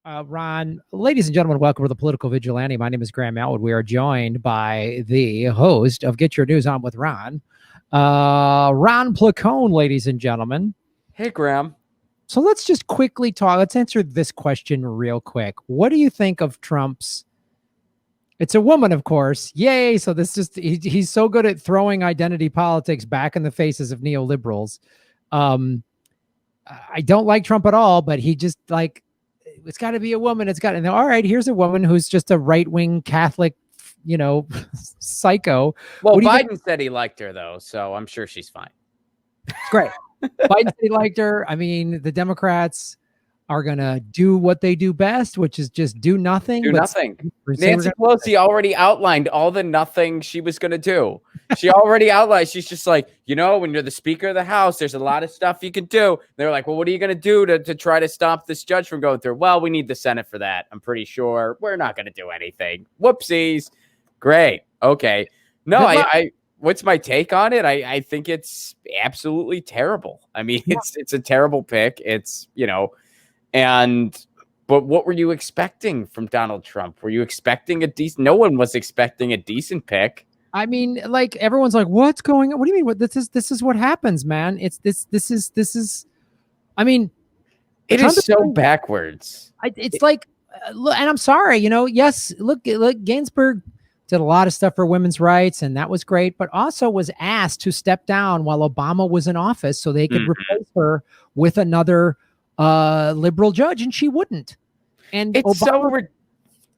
Ron, ladies and gentlemen, welcome to the Political Vigilante. My name is Graham Elwood. We are joined by the host of Get Your News On with Ron, Ron Placone, ladies and gentlemen. Hey, Graham. So let's just quickly talk. Let's answer this question real quick. What do you think of Trump's? It's a woman, of course. Yay. So this just, he's so good at throwing identity politics back in the faces of neoliberals. I don't like Trump at all, but he just it's got to be a woman. It's got, and all right, here's a woman who's just a right-wing Catholic, psycho. Well, Biden said he liked her, though, so I'm sure she's fine. It's great. Biden said he liked her. I mean, the Democrats are going to do what they do best, which is just do nothing. Nancy Pelosi already outlined all the nothing she was going to do. She already outlined. She's just like, when you're the Speaker of the House, there's a lot of stuff you can do. They're like, well, what are you going to do to try to stop this judge from going through? Well, we need the Senate for that. I'm pretty sure we're not going to do anything. Whoopsies. Great. Okay. No, what's my take on it? I think it's absolutely terrible. I mean, it's a terrible pick. It's, but what were you expecting from Donald Trump? Were you expecting a decent? No one was expecting a decent pick. I mean, everyone's like, what's going on? What do you mean? What this is what happens, man. It's this is, I mean, it Trump is so backwards. It's and I'm sorry, yes, look, Ginsburg did a lot of stuff for women's rights, and that was great, but also was asked to step down while Obama was in office so they could replace her with another liberal judge, and she wouldn't. And it's Obama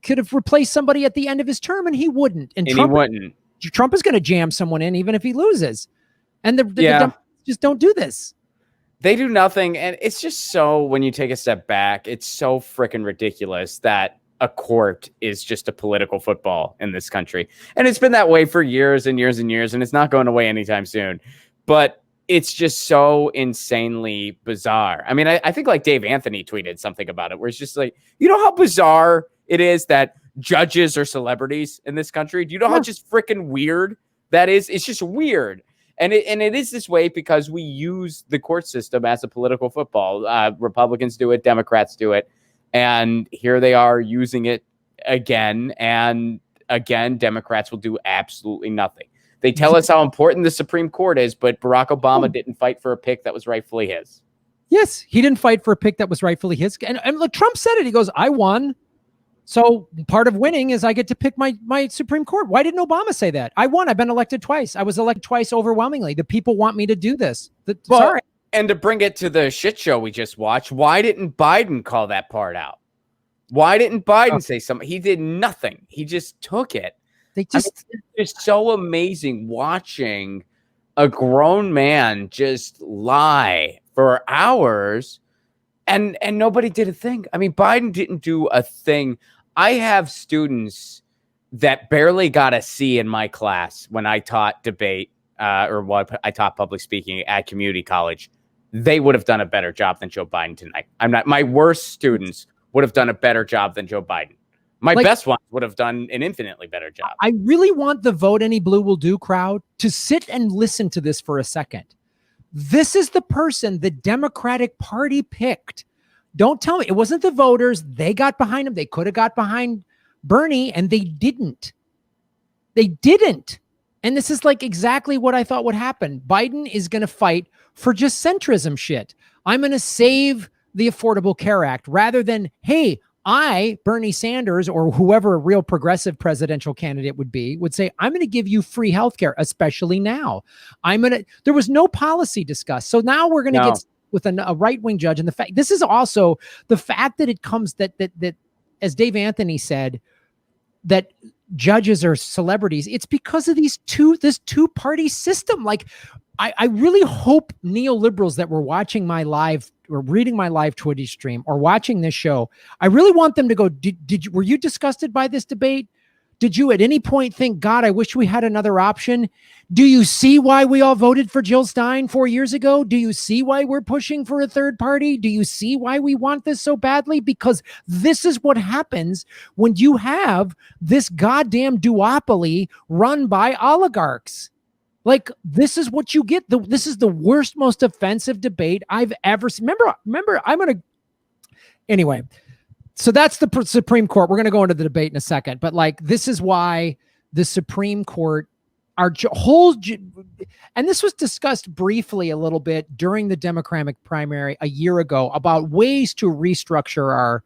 could have replaced somebody at the end of his term, and he wouldn't. And Trump is going to jam someone in even if he loses. And the Democrats just don't do this. They do nothing. And it's just so, when you take a step back, it's so freaking ridiculous that a court is just a political football in this country. And it's been that way for years and years and years, and it's not going away anytime soon. But it's just so insanely bizarre. I mean, I think Dave Anthony tweeted something about it where it's just like, how bizarre it is that judges are celebrities in this country? Do you know how just freaking weird that is? It's just weird. And it is this way because we use the court system as a political football. Republicans do it. Democrats do it. And here they are using it again. And again, Democrats will do absolutely nothing. They tell us how important the Supreme Court is, but Barack Obama didn't fight for a pick that was rightfully his. Yes, he didn't fight for a pick that was rightfully his. And look, Trump said it. He goes, I won. So part of winning is I get to pick my Supreme Court. Why didn't Obama say that? I won. I've been elected twice. I was elected twice overwhelmingly. The people want me to do this. Sorry. And to bring it to the shit show we just watched, why didn't Biden call that part out? Why didn't Biden say something? He did nothing. He just took it. It's just so amazing watching a grown man just lie for hours and nobody did a thing. I mean, Biden didn't do a thing. I have students that barely got a C in my class when I taught debate I taught public speaking at community college. They would have done a better job than Joe Biden tonight. My worst students would have done a better job than Joe Biden. My best ones would have done an infinitely better job. I really want the Vote Any Blue Will Do crowd to sit and listen to this for a second. This is the person the Democratic Party picked. Don't tell me it wasn't the voters. They got behind him. They could have got behind Bernie, and they didn't. They didn't. And this is exactly what I thought would happen. Biden is going to fight for just centrism shit. I'm going to save the Affordable Care Act rather than, hey, Bernie Sanders, or whoever a real progressive presidential candidate would say, I'm going to give you free healthcare, especially now. There was no policy discussed. So now we're going to get with a right-wing judge. And this is also the fact that it comes that as Dave Anthony said, that judges are celebrities. It's because of this two-party system. I really hope neoliberals that were watching my live or reading my live Twitch stream or watching this show, I really want them to go, were you disgusted by this debate? Did you at any point think, God, I wish we had another option? Do you see why we all voted for Jill Stein 4 years ago? Do you see why we're pushing for a third party? Do you see why we want this so badly? Because this is what happens when you have this goddamn duopoly run by oligarchs. This is what you get. This is the worst, most offensive debate I've ever seen. Remember, anyway, So that's the Supreme Court. We're going to go into the debate in a second, but like, this is why the Supreme Court, and this was discussed briefly a little bit during the Democratic primary a year ago about ways to restructure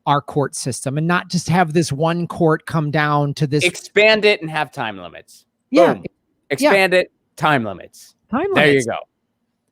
our court system and not just have this one court come down to this. Expand it and have time limits. Yeah. Boom. Expand it, time limits. There you go.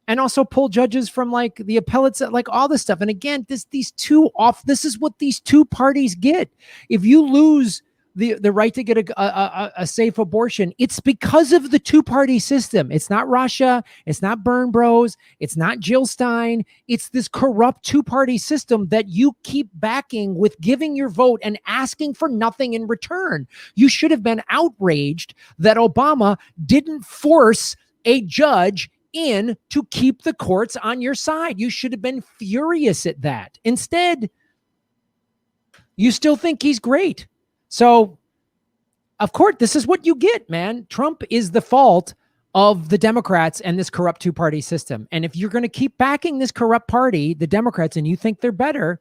And also pull judges from like the appellates, like all this stuff. And again, this is what these two parties get. If you lose the right to get a safe abortion, it's because of the two-party system. It's not Russia. It's not Burn Bros. It's not Jill Stein. It's this corrupt two-party system that you keep backing with giving your vote and asking for nothing in return. You should have been outraged that Obama didn't force a judge in to keep the courts on your side. You should have been furious at that. Instead, you still think he's great. So, of course, this is what you get, man. Trump is the fault of the Democrats and this corrupt two-party system. And if you're going to keep backing this corrupt party, the Democrats, and you think they're better,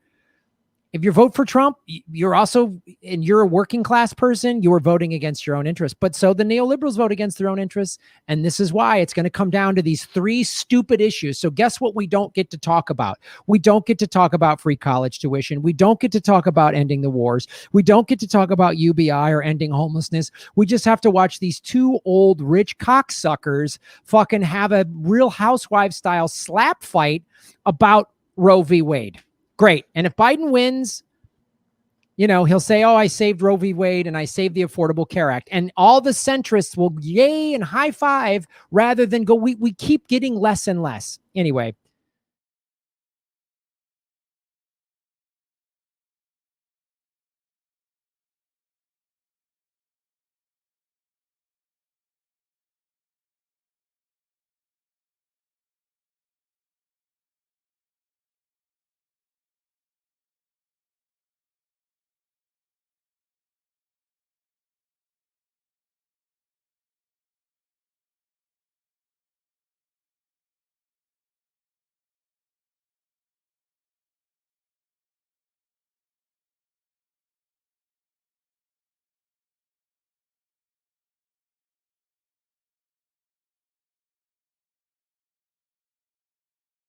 if you vote for Trump, you're also, and you're a working class person, you are voting against your own interests. But so the neoliberals vote against their own interests. And this is why it's going to come down to these three stupid issues. So guess what we don't get to talk about? We don't get to talk about free college tuition. We don't get to talk about ending the wars. We don't get to talk about UBI or ending homelessness. We just have to watch these two old rich cocksuckers fucking have a Real Housewives style slap fight about Roe v. Wade. Great. And if Biden wins, he'll say, oh, I saved Roe v. Wade and I saved the Affordable Care Act. And all the centrists will yay and high five rather than go, we keep getting less and less. Anyway,